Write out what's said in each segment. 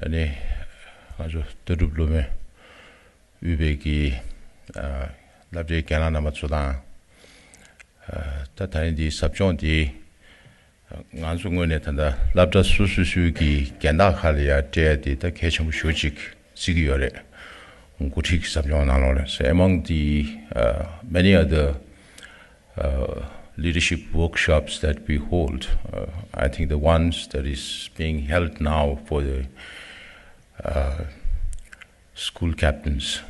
아니 아주 드루블룸에 위백이 납제 캐나다 맞추다 다타인디 삽존디 안송원에 탄다 랍다 수수수기 겐다 칼이야 제디 다 개청 쇼직 시기열에 고틱 삽존 나노래. So among the many other leadership workshops that we hold, I think the ones that is being held now for the school captains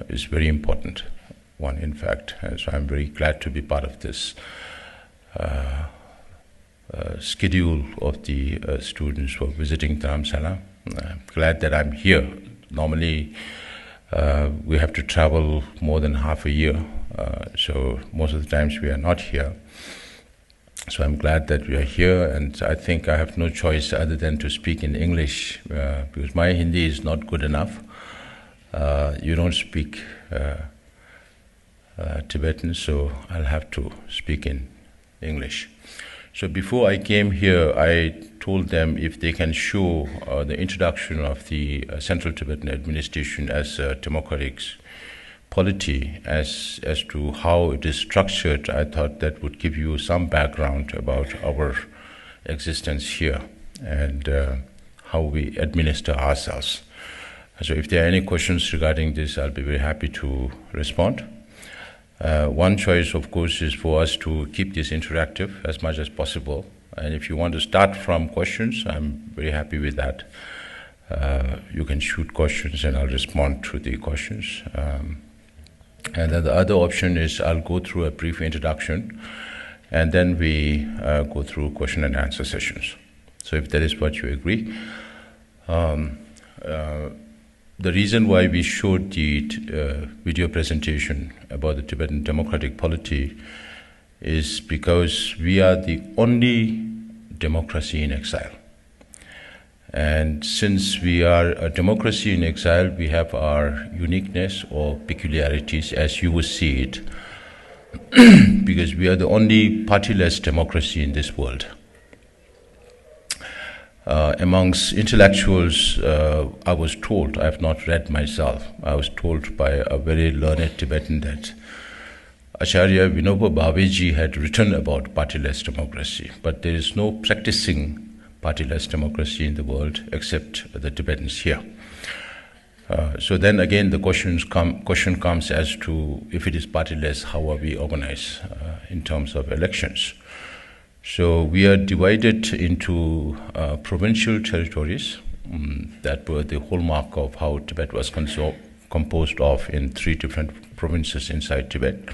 is very important one, in fact. So I'm very glad to be part of this schedule of the students who are visiting Dharamsala. I'm glad that I'm here. Normally, we have to travel more than half a year, so most of the times we are not here. So I'm glad that we are here, and I think I have no choice other than to speak in English because my Hindi is not good enough. You don't speak Tibetan, so I'll have to speak in English. So before I came here, I told them if they can show the introduction of the Central Tibetan administration as a democratic polity, as to how it is structured. I thought that would give you some background about our existence here and how we administer ourselves. So if there are any questions regarding this, I'll be very happy to respond. One choice, of course, is for us to keep this interactive as much as possible. And if you want to start from questions, I'm very happy with that. You can shoot questions and I'll respond to the questions. And then the other option is I'll go through a brief introduction and then we go through question and answer sessions. So if that is what you agree. The reason why we showed the video presentation about the Tibetan democratic polity is because we are the only democracy in exile. And since we are a democracy in exile, we have our uniqueness or peculiarities as you will see it, because we are the only partyless democracy in this world. Amongst intellectuals, I was told, I have not read myself, I was told by a very learned Tibetan that Acharya Vinoba Bhaveji had written about partyless democracy, but there is no practicing partyless democracy in the world except the Tibetans here. So then again the question comes as to if it is partyless, how are we organized in terms of elections? So we are divided into provincial territories that were the hallmark of how Tibet was composed of in 3 different provinces inside Tibet.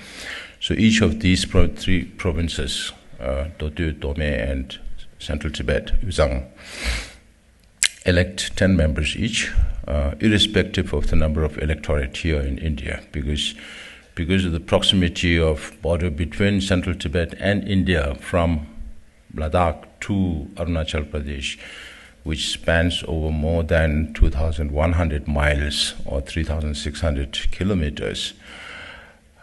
So each of these 3 provinces, Totu, Tome and Central Tibet, Uzang, elect 10 members each, irrespective of the number of electorate here in India, because of the proximity of border between Central Tibet and India from Ladakh to Arunachal Pradesh, which spans over more than 2,100 miles or 3,600 kilometers.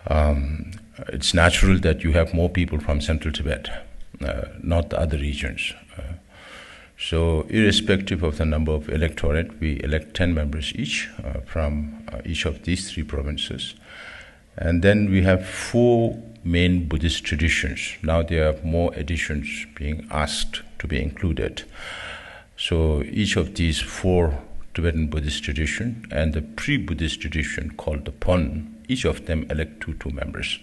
It's natural that you have more people from Central Tibet, not the other regions. So irrespective of the number of electorate, we elect 10 members each from each of these 3 provinces. And then we have 4 main Buddhist traditions. Now there are more additions being asked to be included. So each of these 4 Tibetan Buddhist tradition and the pre-Buddhist tradition called the Pon, each of them elect 2 members.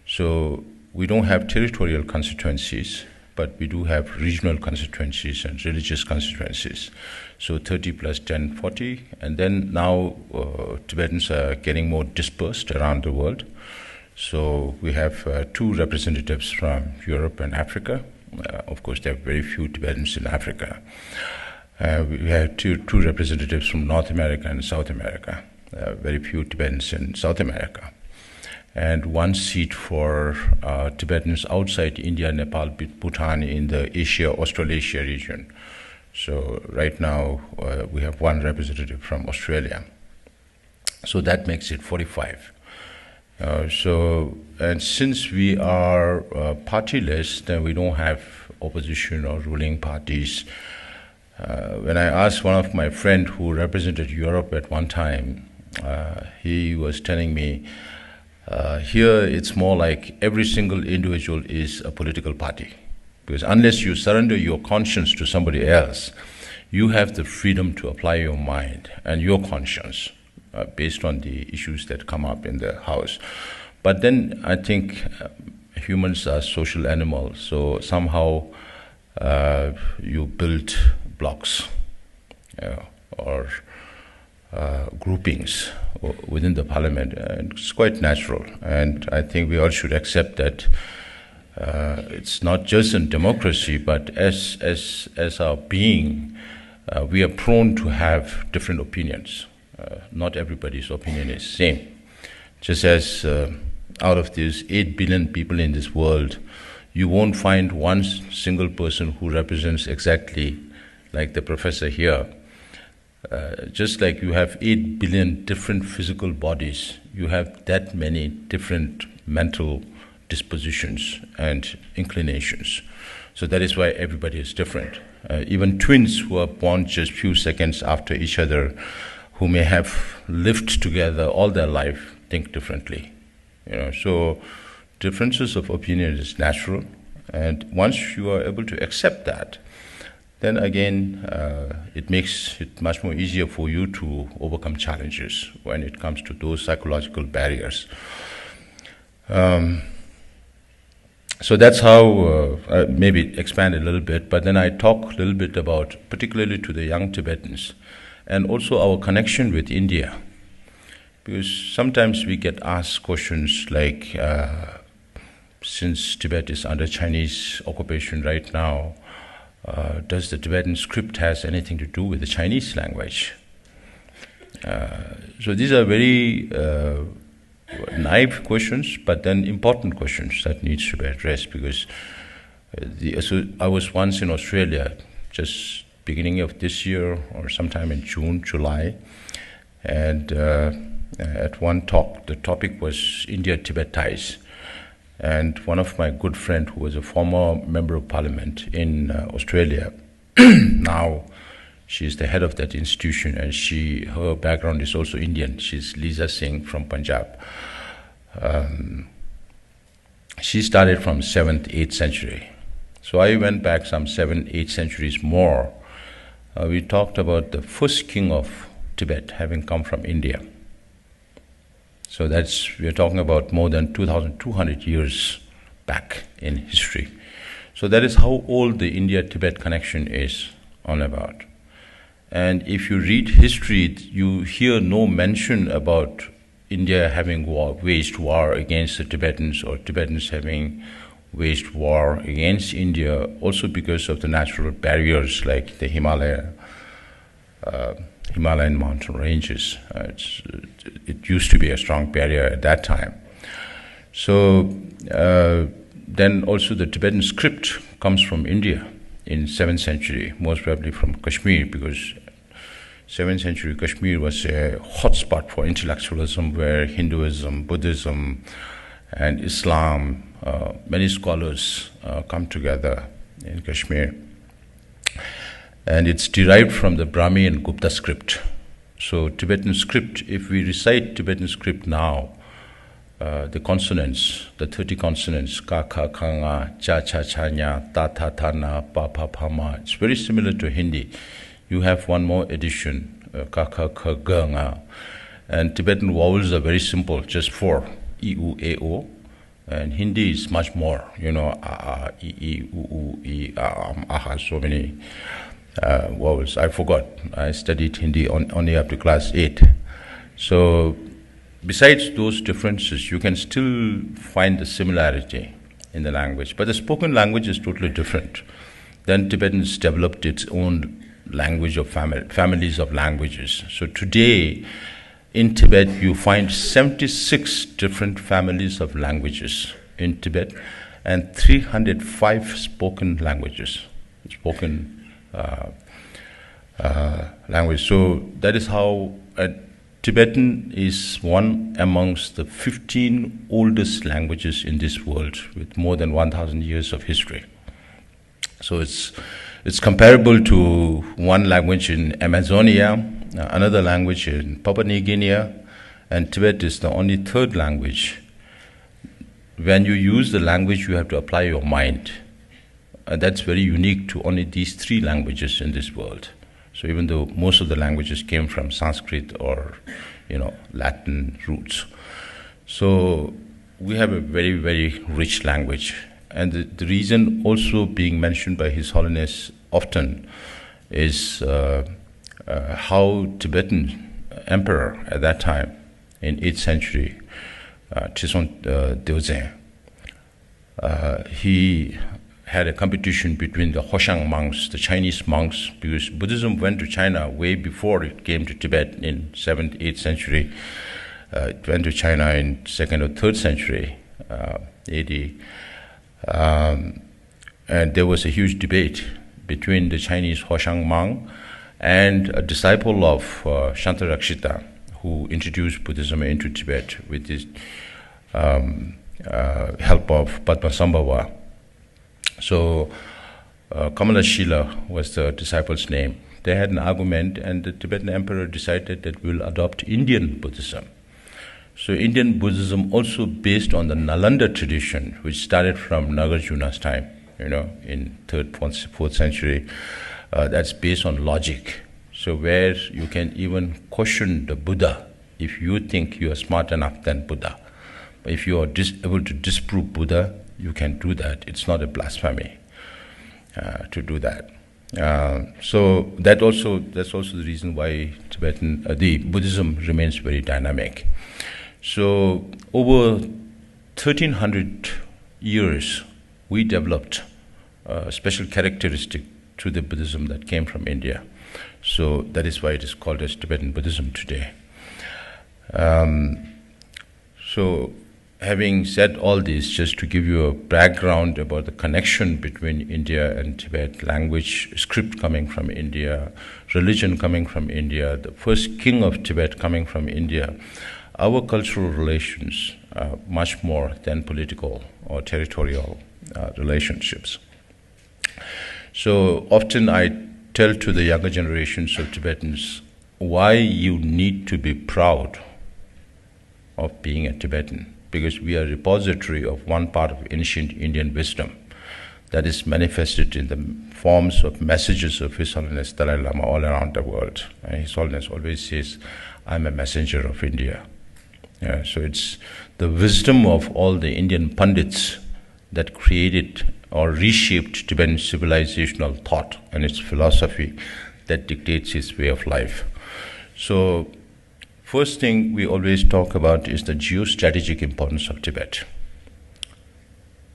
So we don't have territorial constituencies, but we do have regional constituencies and religious constituencies. So 30 plus 10, 40. And then now Tibetans are getting more dispersed around the world. So we have 2 representatives from Europe and Africa. Of course, there are very few Tibetans in Africa. We have two representatives from North America and South America. Very few Tibetans in South America. And 1 seat for Tibetans outside India, Nepal, Bhutan in the Asia-Australasia region. So right now we have 1 representative from Australia. So that makes it 45. And since we are partyless, then we don't have opposition or ruling parties. When I asked one of my friends who represented Europe at one time, he was telling me, here it's more like every single individual is a political party. Because unless you surrender your conscience to somebody else, you have the freedom to apply your mind and your conscience based on the issues that come up in the house. But then I think humans are social animals, so somehow you build blocks or groupings within the parliament, and it's quite natural. And I think we all should accept that it's not just in democracy, but as our being, we are prone to have different opinions. Not everybody's opinion is same. Just as out of these 8 billion people in this world, you won't find one single person who represents exactly like the professor here. Just like you have 8 billion different physical bodies, you have that many different mental dispositions and inclinations. So that is why everybody is different. Even twins who are born just few seconds after each other, who may have lived together all their life, think differently. So differences of opinion is natural, and once you are able to accept that, then again, it makes it much more easier for you to overcome challenges when it comes to those psychological barriers. So that's how, maybe expand a little bit, but then I talk a little bit about, particularly to the young Tibetans, and also our connection with India. Because sometimes we get asked questions like, since Tibet is under Chinese occupation right now, does the Tibetan script has anything to do with the Chinese language? So these are very naive questions, but then important questions that needs to be addressed, because I was once in Australia, just beginning of this year or sometime in June, July, and at one talk, the topic was India-Tibet ties. And one of my good friend, who was a former member of parliament in Australia, now she's the head of that institution, and her background is also Indian. She's Lisa Singh from Punjab. She started from 7th, 8th century. So I went back some 7, 8 centuries more. We talked about the first king of Tibet having come from India. So we're talking about more than 2,200 years back in history. So that is how old the India-Tibet connection is all about. And if you read history, you hear no mention about India having waged war against the Tibetans, or Tibetans having waged war against India, also because of the natural barriers like the Himalayan mountain ranges. It used to be a strong barrier at that time. So then also the Tibetan script comes from India in 7th century, most probably from Kashmir, because 7th century Kashmir was a hotspot for intellectualism, where Hinduism, Buddhism, and Islam, many scholars come together in Kashmir. And it's derived from the Brahmi and Gupta script. So Tibetan script, if we recite Tibetan script now, the consonants, the 30 consonants, ka, ka, ka, nga, cha, cha, cha, nya, ta, ta, ta, na, pa, pa, pa, ma, it's very similar to Hindi. You have one more addition, ka, ka, ka, ga, nga. And Tibetan vowels are very simple, just 4, I, U, A, O. And Hindi is much more, a, I, U, U, I, a, so many vowels. I forgot. I studied Hindi only up to class 8. So besides those differences, you can still find the similarity in the language. But the spoken language is totally different. Then Tibetans developed its own language of families of languages. So today, in Tibet, you find 76 different families of languages in Tibet, and 305 spoken languages, language. So that is how Tibetan is one amongst the 15 oldest languages in this world, with more than 1,000 years of history. So it's It's comparable to one language in Amazonia, another language in Papua New Guinea, and Tibet is the only third language. When you use the language, you have to apply your mind. And that's very unique to only these three languages in this world. So even though most of the languages came from Sanskrit or, Latin roots. So we have a very, very rich language. And the reason also being mentioned by His Holiness often is how Tibetan emperor at that time in 8th century, Trison Deozen, he had a competition between the Hoshang monks, the Chinese monks, because Buddhism went to China way before it came to Tibet in 7th, 8th century. It went to China in 2nd or 3rd century AD. And there was a huge debate between the Chinese Hoshang monk and a disciple of Shantarakshita, who introduced Buddhism into Tibet with the help of Padmasambhava. So Kamalashila was the disciple's name. They had an argument, and the Tibetan emperor decided that we'll adopt Indian Buddhism. So Indian Buddhism also based on the Nalanda tradition, which started from Nagarjuna's time, in 3rd, 4th century. That's based on logic. So where you can even question the Buddha if you think you are smart enough than Buddha. But if you are able to disprove Buddha, you can do that. It's not a blasphemy to do that. So that's also the reason why the Buddhism remains very dynamic. So over 1,300 years, we developed a special characteristic to the Buddhism that came from India. So that is why it is called as Tibetan Buddhism today. So having said all this, just to give you a background about the connection between India and Tibet, language, script coming from India, religion coming from India, the first king of Tibet coming from India, our cultural relations are much more than political or territorial relationships. So often I tell to the younger generations of Tibetans why you need to be proud of being a Tibetan, because we are a repository of one part of ancient Indian wisdom that is manifested in the forms of messages of His Holiness Dalai Lama all around the world. And His Holiness always says, I'm a messenger of India. So it's the wisdom of all the Indian Pandits that created or reshaped Tibetan civilizational thought and its philosophy that dictates its way of life. So first thing we always talk about is the geostrategic importance of Tibet.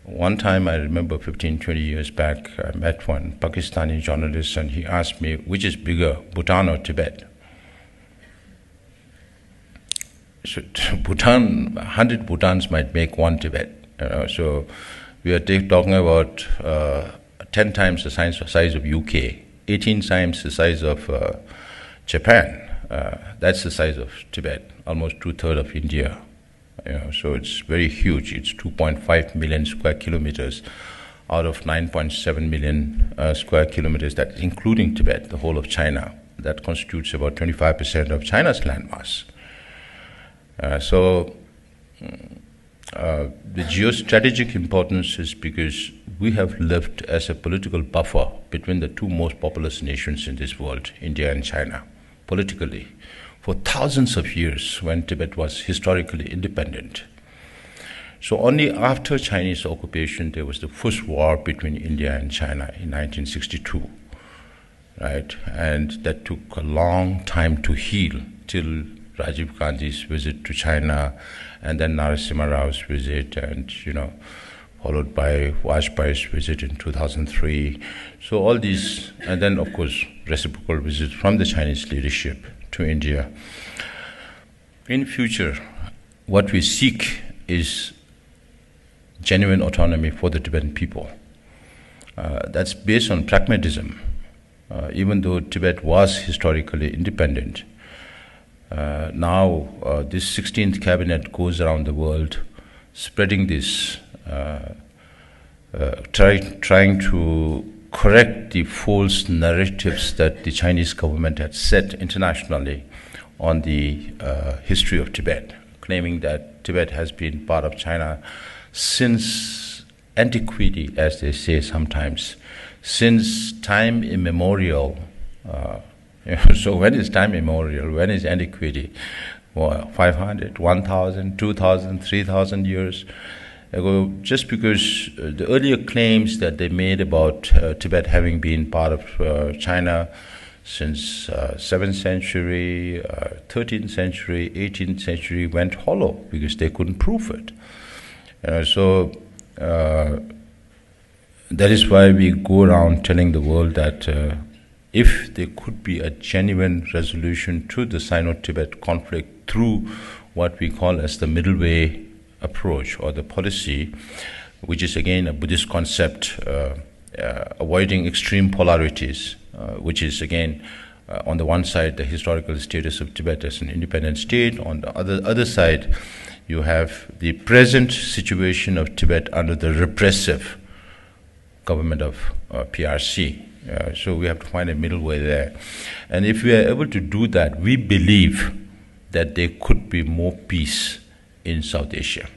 One time, I remember 15, 20 years back, I met one Pakistani journalist and he asked me, which is bigger, Bhutan or Tibet? So Bhutan, 100 Bhutans might make one Tibet. So we are talking about 10 times the size of UK, 18 times the size of Japan. That's the size of Tibet, almost 2/3 of India. So it's very huge. It's 2.5 million square kilometers out of 9.7 million square kilometers, that's including Tibet, the whole of China. That constitutes about 25% of China's landmass. So the geostrategic importance is because we have lived as a political buffer between the two most populous nations in this world, India and China, politically, for thousands of years when Tibet was historically independent. So only after Chinese occupation, there was the first war between India and China in 1962, right? And that took a long time to heal till Rajiv Gandhi's visit to China, and then Narasimha Rao's visit, and followed by Vajpayee's visit in 2003. So all these, and then of course reciprocal visits from the Chinese leadership to India. In future, what we seek is genuine autonomy for the Tibetan people. That's based on pragmatism. Even though Tibet was historically independent, now this 16th cabinet goes around the world spreading this, trying to correct the false narratives that the Chinese government had set internationally on the history of Tibet, claiming that Tibet has been part of China since antiquity, as they say sometimes, since time immemorial. So when is time immemorial? When is antiquity? Well, 500, 1,000, 2,000, 3,000 years ago, just because the earlier claims that they made about Tibet having been part of China since 7th century, 13th century, 18th century went hollow because they couldn't prove it. So that is why we go around telling the world that if there could be a genuine resolution to the Sino-Tibet conflict through what we call as the middle way approach or the policy, which is again a Buddhist concept, avoiding extreme polarities, which is again on the one side the historical status of Tibet as an independent state, on the other side you have the present situation of Tibet under the repressive government of PRC. So we have to find a middle way there. And if we are able to do that, we believe that there could be more peace in South Asia.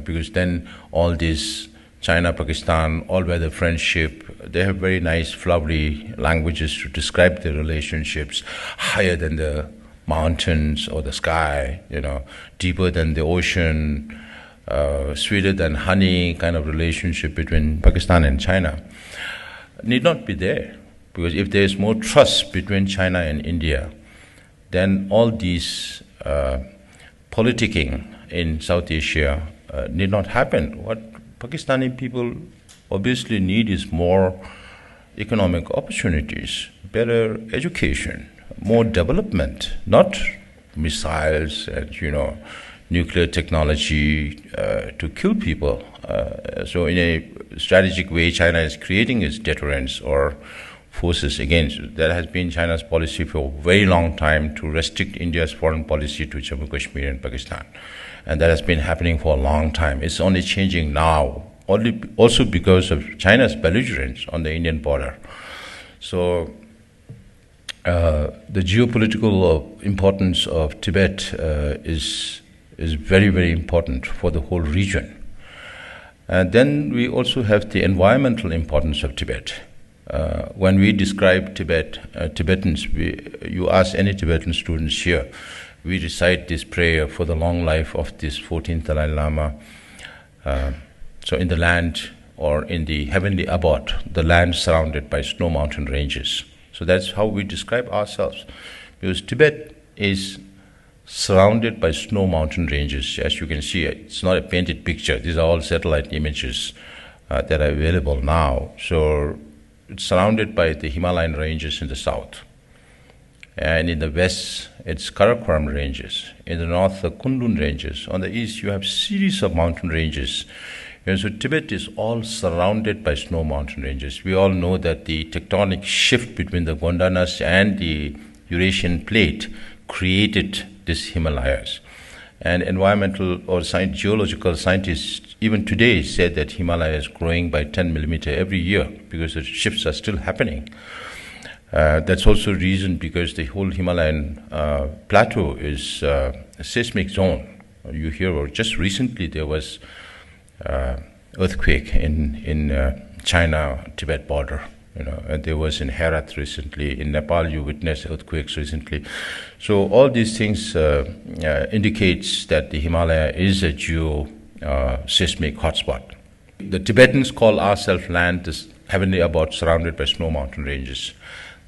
Because then all this China, Pakistan, all-weather friendship, they have very nice, flowery languages to describe their relationships, higher than the mountains or the sky, deeper than the ocean, sweeter than honey kind of relationship between Pakistan and China. Need not be there, because if there is more trust between China and India, then all these politicking in South Asia need not happen. What Pakistani people obviously need is more economic opportunities, better education, more development, not missiles and nuclear technology to kill people. So in a strategic way, China is creating its deterrence or forces against. That has been China's policy for a very long time, to restrict India's foreign policy to Jammu Kashmir and Pakistan. And that has been happening for a long time. It's only changing now, also because of China's belligerence on the Indian border. So the geopolitical importance of Tibet is very, very important for the whole region. And then we also have the environmental importance of Tibet. When we describe Tibetans, you ask any Tibetan students here, we recite this prayer for the long life of this 14th Dalai Lama. So in the land, or in the heavenly abode, the land surrounded by snow mountain ranges. So that's how we describe ourselves. Because Tibet is surrounded by snow mountain ranges. As you can see, it's not a painted picture. These are all satellite images that are available now. So it's surrounded by the Himalayan ranges in the south. And in the west, it's Karakoram ranges. In the north, the Kundun ranges. On the east, you have series of mountain ranges. And so Tibet is all surrounded by snow mountain ranges. We all know that the tectonic shift between the Gondwanas and the Eurasian plate created this Himalayas. And environmental or geological scientists even today said that Himalaya is growing by 10 millimeter every year because the shifts are still happening. That's also a reason because the whole Himalayan plateau is a seismic zone. You hear, or just recently there was earthquake in China-Tibet border. And there was in Herat recently. In Nepal, you witnessed earthquakes recently. So all these things indicates that the Himalaya is a geo-seismic hotspot. The Tibetans call ourselves land this heavenly abode surrounded by snow mountain ranges.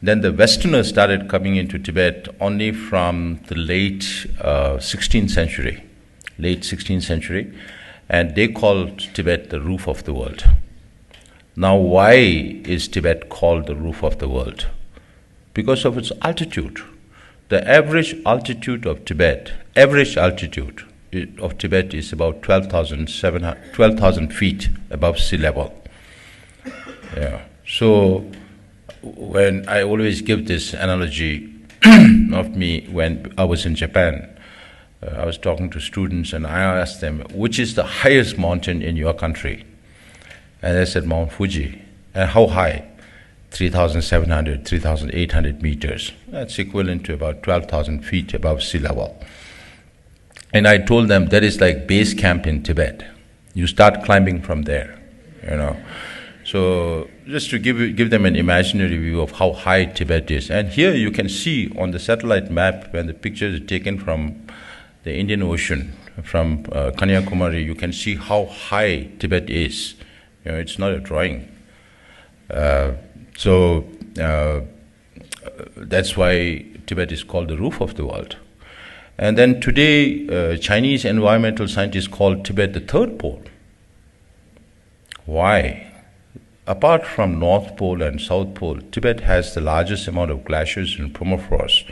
Then the Westerners started coming into Tibet only from the late 16th century, and they called Tibet the roof of the world. Now, why is Tibet called the roof of the world? Because of its altitude. The average altitude of Tibet is about 12,000 feet above sea level. Yeah. So when I always give this analogy of me when I was in Japan, I was talking to students and I asked them, which is the highest mountain in your country? And that's at Mount Fuji. And how high? 3,700, 3,800 meters. That's equivalent to about 12,000 feet above sea level. And I told them that is like base camp in Tibet. You start climbing from there, you know. So just to give them an imaginary view of how high Tibet is. And here you can see on the satellite map, when the pictures are taken from the Indian Ocean, from Kanyakumari, you can see how high Tibet is. You know, it's not a drawing. So that's why Tibet is called the roof of the world. And then today, Chinese environmental scientists call Tibet the third pole. Why? Apart from North Pole and South Pole, Tibet has the largest amount of glaciers and permafrost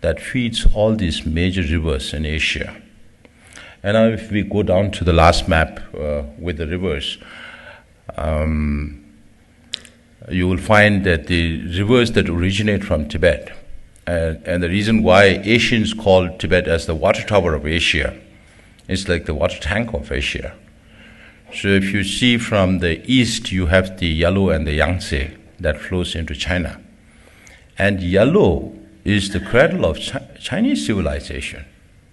that feeds all these major rivers in Asia. And now if we go down to the last map with the rivers, you will find that the rivers that originate from Tibet, and the reason why Asians call Tibet as the water tower of Asia, it's like the water tank of Asia. So if you see from the east, you have the Yalu and the Yangtze that flows into China. And Yalu is the cradle of Chinese civilization.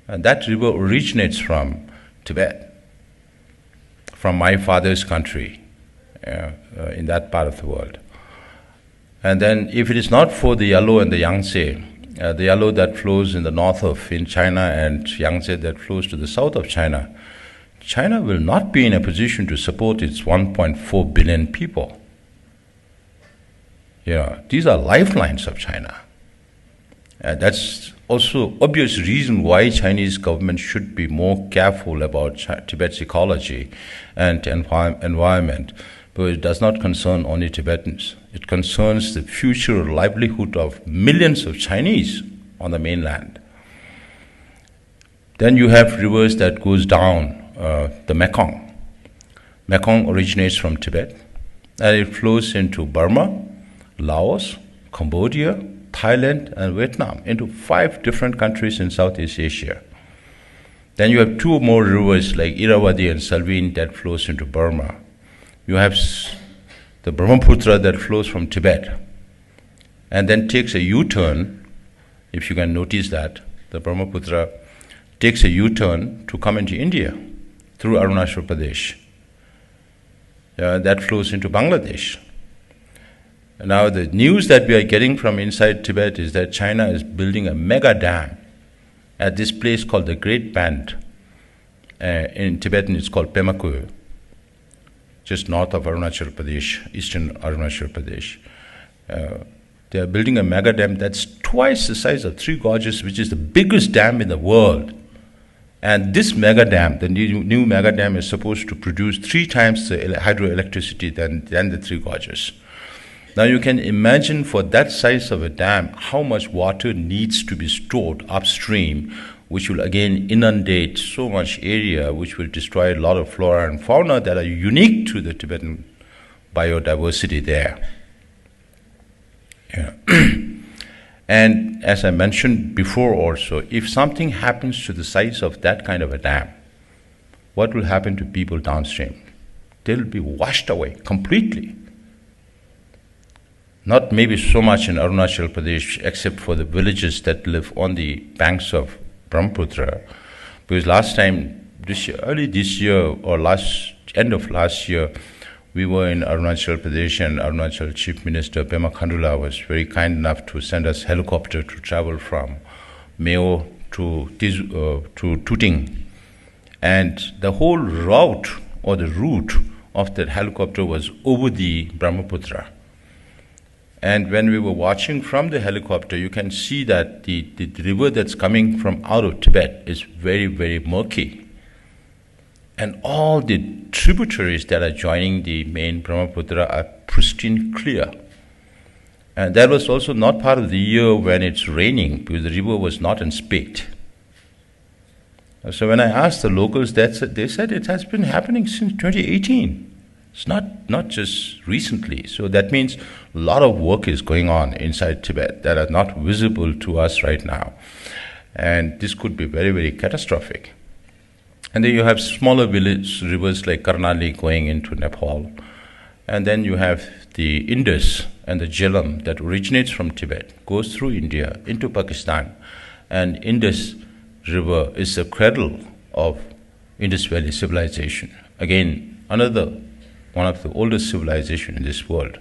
And that river originates from Tibet, from my father's country, in that part of the world. And then if it is not for the Yalu and the Yangtze, the Yalu that flows in the north of China and Yangtze that flows to the south of China, China will not be in a position to support its 1.4 billion people. You know, these are lifelines of China. That's also obvious reason why Chinese government should be more careful about Tibet's ecology and environment, because it does not concern only Tibetans. It concerns the future livelihood of millions of Chinese on the mainland. Then you have rivers that goes down, the Mekong. Mekong originates from Tibet, and it flows into Burma, Laos, Cambodia, Thailand, and Vietnam, into 5 different countries in Southeast Asia. Then you have 2 more rivers like Irrawaddy and Salween that flows into Burma. You have the Brahmaputra that flows from Tibet and then takes a U-turn. If you can notice that, the Brahmaputra takes a U-turn to come into India through Arunachal Pradesh. That flows into Bangladesh. Now the news that we are getting from inside Tibet is that China is building a mega dam at this place called the Great Band. In Tibetan it's called Pema, just north of Arunachal Pradesh, eastern Arunachal Pradesh. They are building a mega dam that's twice the size of Three Gorges, which is the biggest dam in the world. And this mega dam, the new mega dam, is supposed to produce 3 times the hydroelectricity than the Three Gorges. Now you can imagine for that size of a dam how much water needs to be stored upstream, which will again inundate so much area, which will destroy a lot of flora and fauna that are unique to the Tibetan biodiversity there. Yeah. And as I mentioned before also, if something happens to the size of that kind of a dam, what will happen to people downstream? They will be washed away completely. Not maybe so much in Arunachal Pradesh, except for the villages that live on the banks of Brahmaputra. Because last time, early this year or end of last year, we were in Arunachal Pradesh, and Arunachal Chief Minister Pema Khandula was very kind enough to send us helicopter to travel from Meo to Tuting. And the whole route or the route of that helicopter was over the Brahmaputra. And when we were watching from the helicopter, you can see that the river that's coming from out of Tibet is very, very murky. And all the tributaries that are joining the main Brahmaputra are pristine clear. And that was also not part of the year when it's raining, because the river was not in spate. So when I asked the locals, they said it has been happening since 2018. It's not just recently. So that means a lot of work is going on inside Tibet that are not visible to us right now. And this could be very, very catastrophic. And then you have smaller rivers like Karnali going into Nepal. And then you have the Indus and the Jhelum that originates from Tibet, goes through India into Pakistan, and Indus River is the cradle of Indus Valley civilization. Again, another one of the oldest civilizations in this world.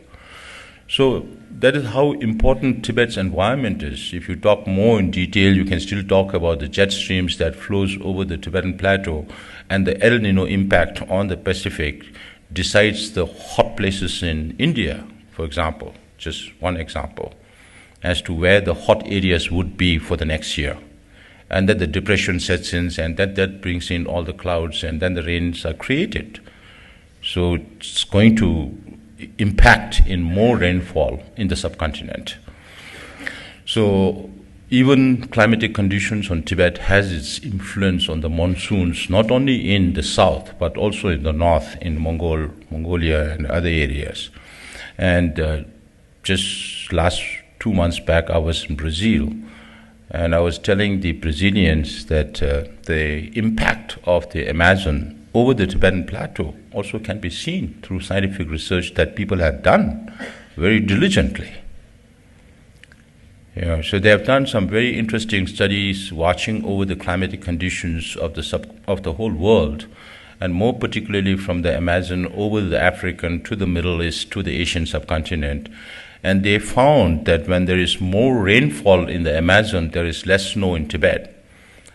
So that is how important Tibet's environment is. If you talk more in detail, you can still talk about the jet streams that flows over the Tibetan plateau and the El Nino impact on the Pacific decides the hot places in India, for example, just one example, as to where the hot areas would be for the next year. And then the depression sets in, and that brings in all the clouds, and then the rains are created. So it's going to impact in more rainfall in the subcontinent. So even climatic conditions on Tibet has its influence on the monsoons, not only in the south, but also in the north, in Mongolia and other areas. And just last 2 months back, I was in Brazil, and I was telling the Brazilians that the impact of the Amazon over the Tibetan plateau also can be seen through scientific research that people have done very diligently. So they have done some very interesting studies watching over the climatic conditions of the whole world, and more particularly from the Amazon over the African to the Middle East to the Asian subcontinent. And they found that when there is more rainfall in the Amazon, there is less snow in Tibet.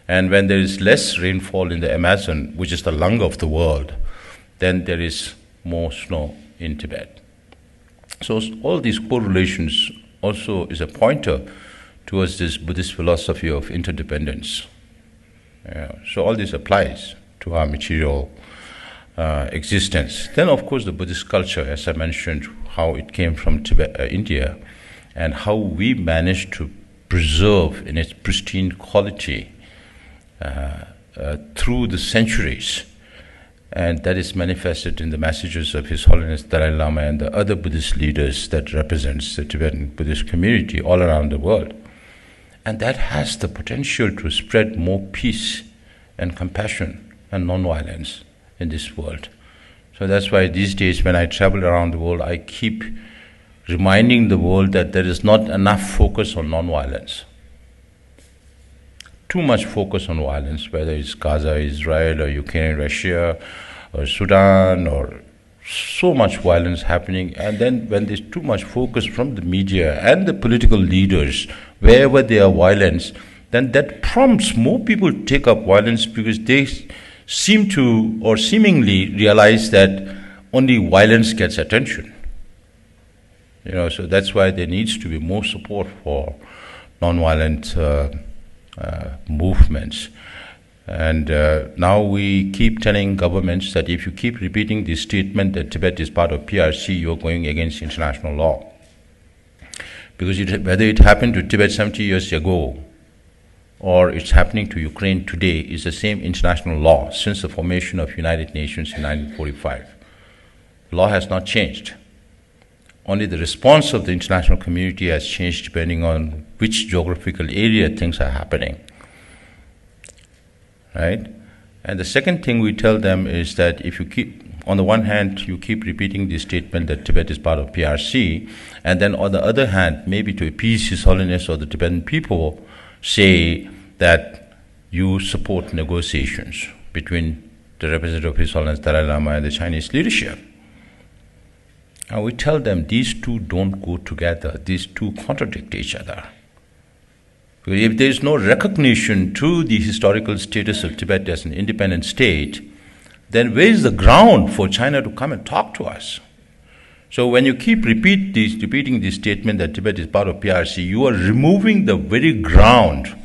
And when there is less rainfall in the Amazon, which is the lung of the world, then there is more snow in Tibet. So all these correlations also is a pointer towards this Buddhist philosophy of interdependence. So all this applies to our material existence. Then, of course, the Buddhist culture, as I mentioned, how it came from Tibet, India, and how we managed to preserve in its pristine quality through the centuries. And that is manifested in the messages of His Holiness Dalai Lama and the other Buddhist leaders that represents the Tibetan Buddhist community all around the world. And that has the potential to spread more peace and compassion and non-violence in this world. So that's why these days when I travel around the world, I keep reminding the world that there is not enough focus on non-violence. Too much focus on violence, whether it's Gaza, Israel, or Ukraine, Russia, or Sudan, or so much violence happening. And then when there's too much focus from the media and the political leaders, wherever there are violence, then that prompts more people to take up violence because they seem to, or seemingly realize that only violence gets attention. So that's why there needs to be more support for non-violent movements. And now we keep telling governments that if you keep repeating this statement that Tibet is part of PRC, you're going against international law. Because whether it happened to Tibet 70 years ago or it's happening to Ukraine today, is the same international law since the formation of United Nations in 1945. The law has not changed. Only the response of the international community has changed depending on which geographical area things are happening. Right? And the second thing we tell them is that if you keep, on the one hand, you keep repeating the statement that Tibet is part of PRC, and then on the other hand, maybe to appease His Holiness or the Tibetan people, say that you support negotiations between the representative of His Holiness Dalai Lama and the Chinese leadership. And we tell them these two don't go together, these two contradict each other. Because if there is no recognition to the historical status of Tibet as an independent state, then where is the ground for China to come and talk to us? So when you keep repeating this statement that Tibet is part of PRC, you are removing the very ground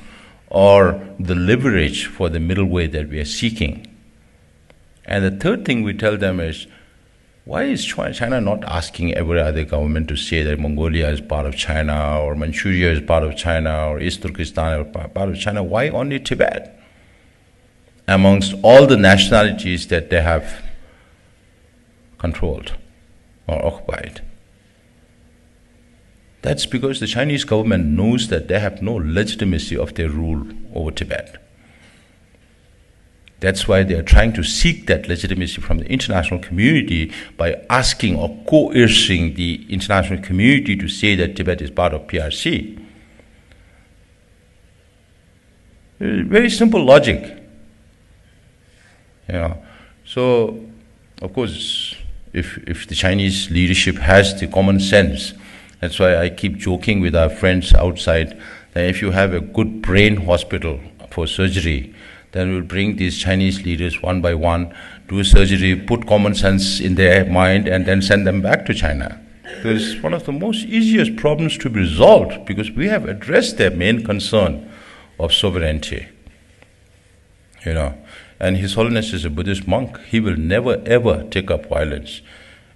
or the leverage for the middle way that we are seeking. And the third thing we tell them is, why is China not asking every other government to say that Mongolia is part of China, or Manchuria is part of China, or East Turkestan is part of China? Why only Tibet? Amongst all the nationalities that they have controlled or occupied. That's because the Chinese government knows that they have no legitimacy of their rule over Tibet. That's why they are trying to seek that legitimacy from the international community by asking or coercing the international community to say that Tibet is part of PRC. Very simple logic. So, of course, if the Chinese leadership has the common sense, that's why I keep joking with our friends outside that if you have a good brain hospital for surgery, then we'll bring these Chinese leaders one by one, do surgery, put common sense in their mind, and then send them back to China. Because it's one of the most easiest problems to be resolved, because we have addressed their main concern of sovereignty. And His Holiness is a Buddhist monk. He will never ever take up violence.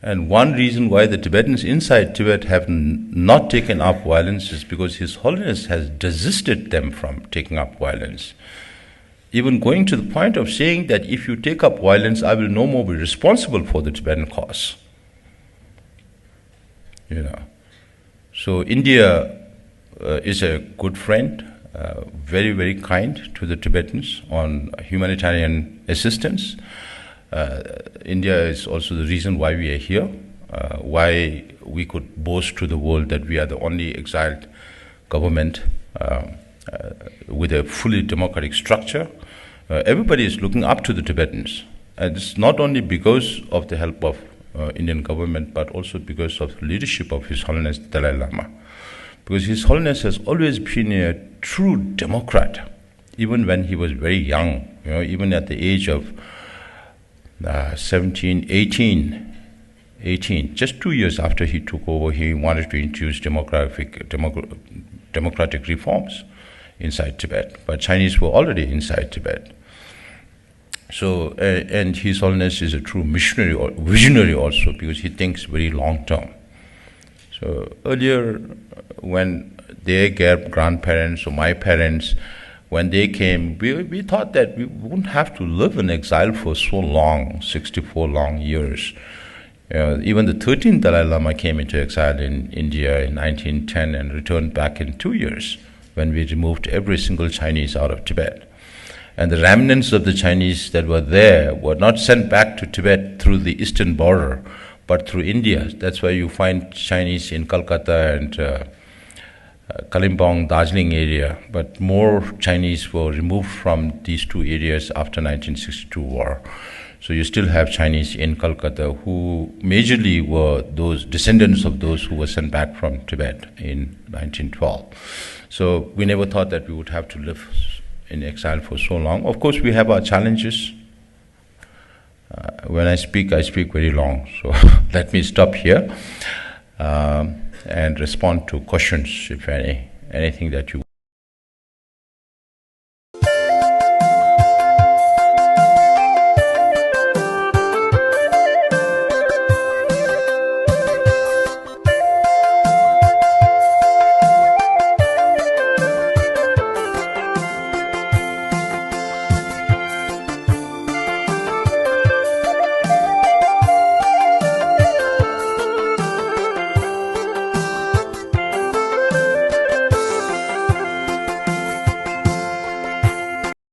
And one reason why the Tibetans inside Tibet have not taken up violence is because His Holiness has desisted them from taking up violence. Even going to the point of saying that if you take up violence, I will no more be responsible for the Tibetan cause. So India is a good friend, very, very kind to the Tibetans on humanitarian assistance. India is also the reason why we are here, why we could boast to the world that we are the only exiled government with a fully democratic structure. Everybody is looking up to the Tibetans. And it's not only because of the help of Indian government, but also because of the leadership of His Holiness Dalai Lama. Because His Holiness has always been a true democrat, even when he was very young, even at the age of 17, 18, just 2 years after he took over, he wanted to introduce democratic reforms inside Tibet. But Chinese were already inside Tibet. So, and His Holiness is a true missionary or visionary also, because he thinks very long term. So earlier, when their grandparents or my parents, when they came, we thought that we wouldn't have to live in exile for so long, 64 long years. Even the 13th Dalai Lama came into exile in India in 1910 and returned back in 2 years, when we removed every single Chinese out of Tibet. And the remnants of the Chinese that were there were not sent back to Tibet through the eastern border, but through India. That's why you find Chinese in Calcutta and Kalimpong, Darjeeling area. But more Chinese were removed from these two areas after 1962 war. So you still have Chinese in Calcutta who majorly were those descendants of those who were sent back from Tibet in 1912. So we never thought that we would have to live in exile for so long. Of course, we have our challenges. When I speak very long. So let me stop here and respond to questions, if anything that you